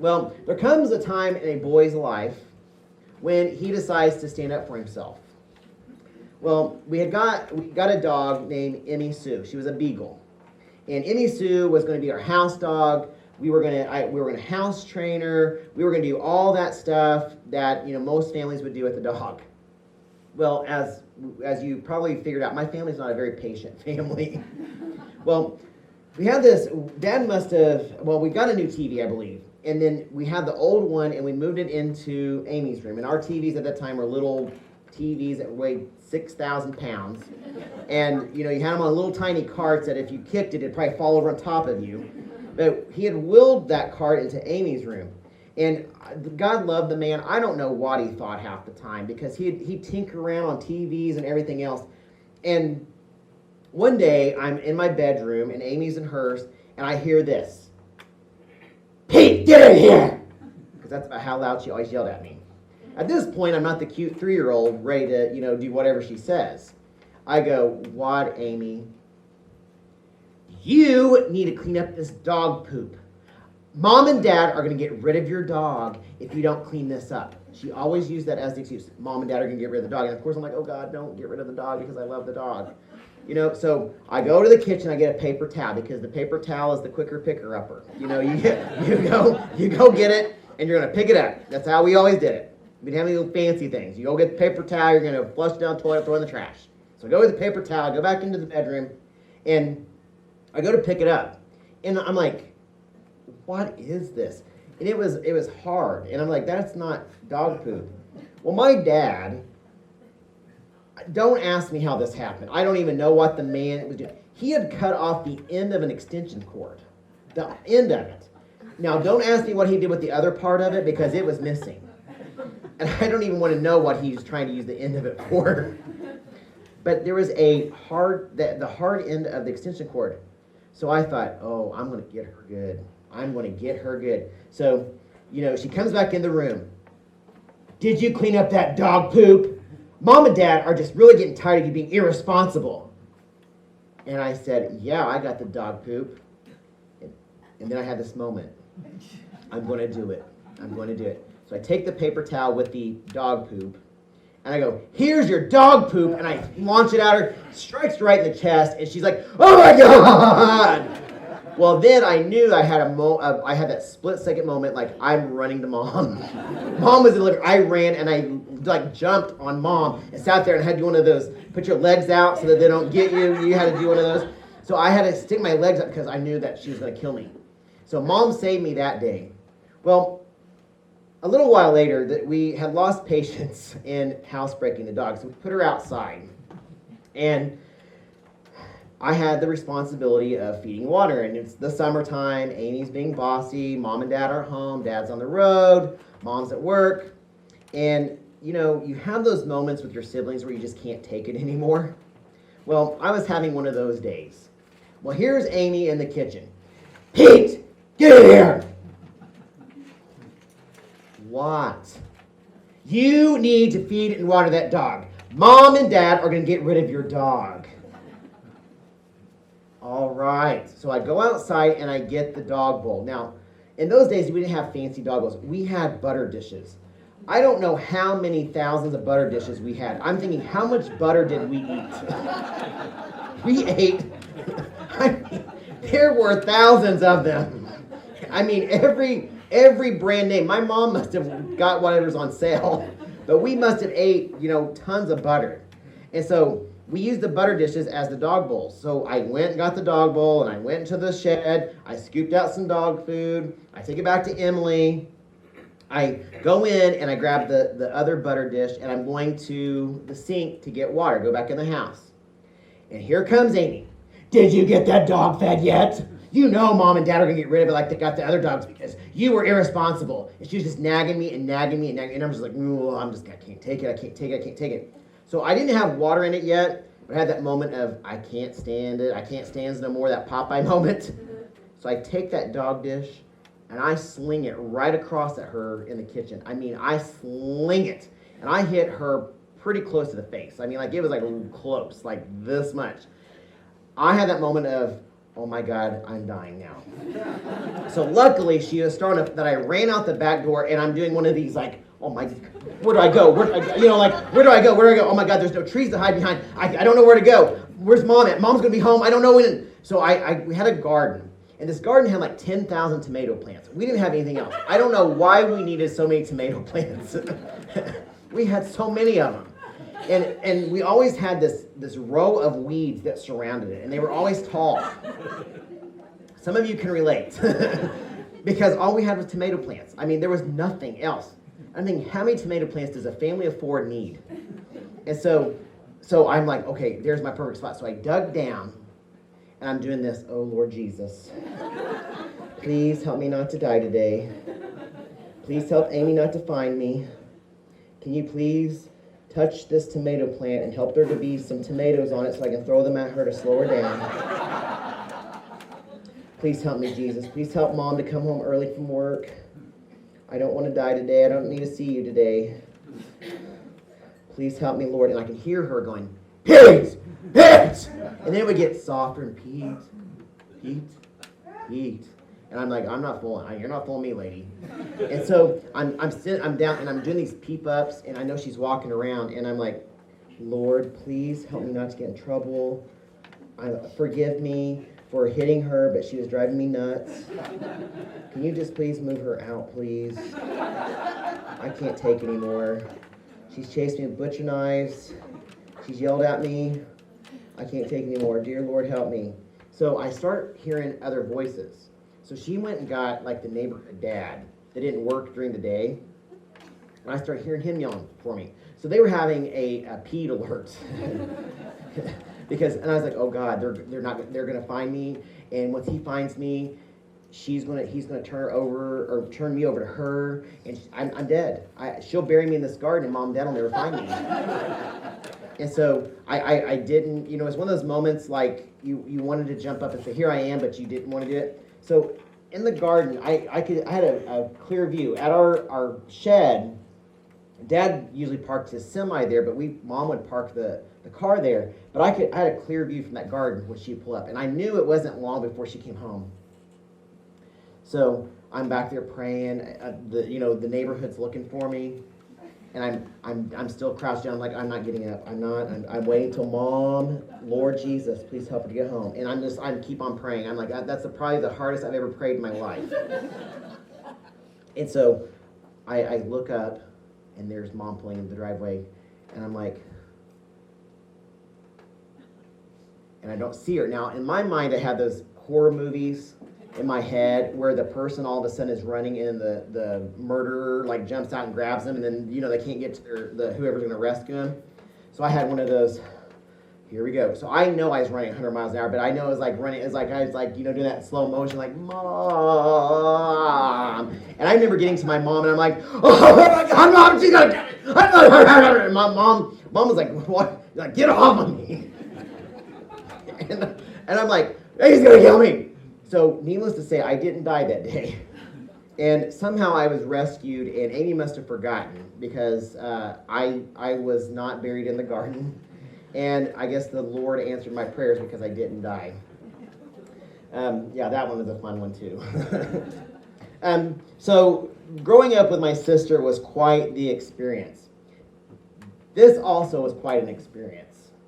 Well, there comes a time in a boy's life when he decides to stand up for himself. Well, we got a dog named Emmy Sue. She was a beagle, and Emmy Sue was going to be our house dog. We were going to house train her. We were going to do all that stuff that most families would do with a dog. Well, as you probably figured out, my family's not a very patient family. Well, we had this. Dad must have. Well, we got a new TV, I believe. And then we had the old one, and we moved it into Amy's room. And our TVs at that time were little TVs that weighed 6,000 pounds. And, you had them on little tiny carts that if you kicked it, it'd probably fall over on top of you. But he had willed that cart into Amy's room. And God loved the man. I don't know what he thought half the time, because he'd tinker around on TVs and everything else. And one day, I'm in my bedroom, and Amy's in hers, and I hear this. Pete, get in here! Because that's about how loud she always yelled at me. At this point, I'm not the cute 3-year-old ready to, do whatever she says. I go, what, Amy? You need to clean up this dog poop. Mom and Dad are going to get rid of your dog if you don't clean this up. She always used that as the excuse. Mom and Dad are going to get rid of the dog. And of course, I'm like, oh God, don't get rid of the dog because I love the dog. So I go to the kitchen, I get a paper towel, because the paper towel is the quicker picker-upper. You go get it, and you're going to pick it up. That's how we always did it. We didn't have any little fancy things. You go get the paper towel, you're going to flush it down the toilet, throw it in the trash. So I go with the paper towel, I go back into the bedroom, and I go to pick it up. And I'm like, what is this? And it was hard. And I'm like, that's not dog poop. Well, my dad, don't ask me how this happened. I don't even know what the man was doing. He had cut off the end of an extension cord. The end of it. Now, don't ask me what he did with the other part of it, because it was missing. And I don't even want to know what he was trying to use the end of it for. But there was the hard end of the extension cord. So I thought, oh, I'm going to get her good. I'm going to get her good. So, she comes back in the room. Did you clean up that dog poop? Mom and Dad are just really getting tired of you being irresponsible. And I said, yeah, I got the dog poop. And then I had this moment. I'm going to do it. I'm going to do it. So I take the paper towel with the dog poop, and I go, here's your dog poop, and I launch it at her, strikes right in the chest, and she's like, oh my God! Well, then I knew I had I had that split-second moment, like, I'm running to Mom. Mom was in the living room. I ran, and I, jumped on Mom and sat there and had to do one of those, put your legs out so that they don't get you. You had to do one of those. So I had to stick my legs up because I knew that she was going to kill me. So Mom saved me that day. Well, a little while later, we had lost patience in housebreaking the dog, so we put her outside. And I had the responsibility of feeding water, and it's the summertime. Amy's being bossy. Mom and Dad are home. Dad's on the road. Mom's at work. And, you have those moments with your siblings where you just can't take it anymore. Well, I was having one of those days. Well, here's Amy in the kitchen. Pete, get in here! What? You need to feed and water that dog. Mom and Dad are going to get rid of your dog. All right. So I go outside and I get the dog bowl. Now, in those days, we didn't have fancy dog bowls. We had butter dishes. I don't know how many thousands of butter dishes we had. I'm thinking, how much butter did we eat? We ate. There were thousands of them. I mean, every brand name. My mom must have got whatever's on sale, but we must have ate, tons of butter. And so we used the butter dishes as the dog bowls. So I went and got the dog bowl, and I went into the shed. I scooped out some dog food. I take it back to Emily. I go in and I grab the other butter dish, and I'm going to the sink to get water, go back in the house. And here comes Amy. Did you get that dog fed yet? Mom and Dad are going to get rid of it like they got the other dogs because you were irresponsible. And she was just nagging me and nagging me and nagging me. And I'm just like, I can't take it. So I didn't have water in it yet, but I had that moment of, I can't stand it. I can't stand no more, that Popeye moment. So I take that dog dish and I sling it right across at her in the kitchen. I mean, I sling it. And I hit her pretty close to the face. I mean, it was close, like this much. I had that moment of, oh my God, I'm dying now. So luckily, she was strong enough that I ran out the back door, and I'm doing one of these, like, oh my, where do I go? Where do I go? Oh my God, there's no trees to hide behind. I don't know where to go. Where's Mom at? Mom's going to be home. I don't know when. So we had a garden, and this garden had like 10,000 tomato plants. We didn't have anything else. I don't know why we needed so many tomato plants. We had so many of them. And we always had this row of weeds that surrounded it, and they were always tall. Some of you can relate, because all we had was tomato plants. I mean, there was nothing else. I'm thinking, how many tomato plants does a family of 4 need? And so I'm like, okay, there's my perfect spot. So I dug down, and I'm doing this, oh Lord Jesus, please help me not to die today. Please help Amy not to find me. Can you please touch this tomato plant and help there to be some tomatoes on it so I can throw them at her to slow her down. Please help me, Jesus. Please help Mom to come home early from work. I don't want to die today. I don't need to see you today. Please help me, Lord. And I can hear her going, Pete! Pete! And then it would get softer and Pete. And I'm like, I'm not fooling. You're not fooling me, lady. And so I'm down, and I'm doing these peep ups, and I know she's walking around, and I'm like, Lord, please help me not to get in trouble. Forgive me for hitting her, but she was driving me nuts. Can you just please move her out, please? I can't take anymore. She's chased me with butcher knives. She's yelled at me. I can't take anymore. Dear Lord, help me. So I start hearing other voices. So she went and got like the neighborhood dad that didn't work during the day. And I started hearing him yelling for me. So they were having a Pete alert. And I was like, oh God, they're gonna find me. And once he finds me, he's gonna turn me over to her, and I'm dead. She'll bury me in this garden, and Mom and Dad will never find me. And so I didn't, it's one of those moments like you wanted to jump up and say, here I am, but you didn't want to do it. So in the garden, I had a clear view. At our shed, Dad usually parked his semi there, but Mom would park the car there. But I had a clear view from that garden when she'd pull up, and I knew it wasn't long before she came home. So I'm back there praying. The neighborhood's looking for me, and I'm still crouched down. I'm like, I'm not getting up. I'm waiting till Mom, Lord Jesus, please help her to get home. And I keep on praying. I'm like, that's probably the hardest I've ever prayed in my life. And so I look up, and there's Mom pulling into the driveway, and I'm like, and I don't see her. Now, in my mind, I have those horror movies in my head where the person all of a sudden is running and the murderer like jumps out and grabs them, and then they can't get to whoever's going to rescue him. So I had one of those. Here we go. So I know I was running 100 miles an hour, but I know it was like running. It's like I was like doing that in slow motion, like Mom. And I remember getting to my mom, and I'm like, oh my God, Mom, she's gonna get me. And mom was like, what? Like, get off of me. And I'm like, he's gonna kill me. So needless to say, I didn't die that day. And somehow I was rescued, and Amy must have forgotten because I was not buried in the garden. And I guess the Lord answered my prayers because I didn't die. That one was a fun one too. So growing up with my sister was quite the experience. This also was quite an experience.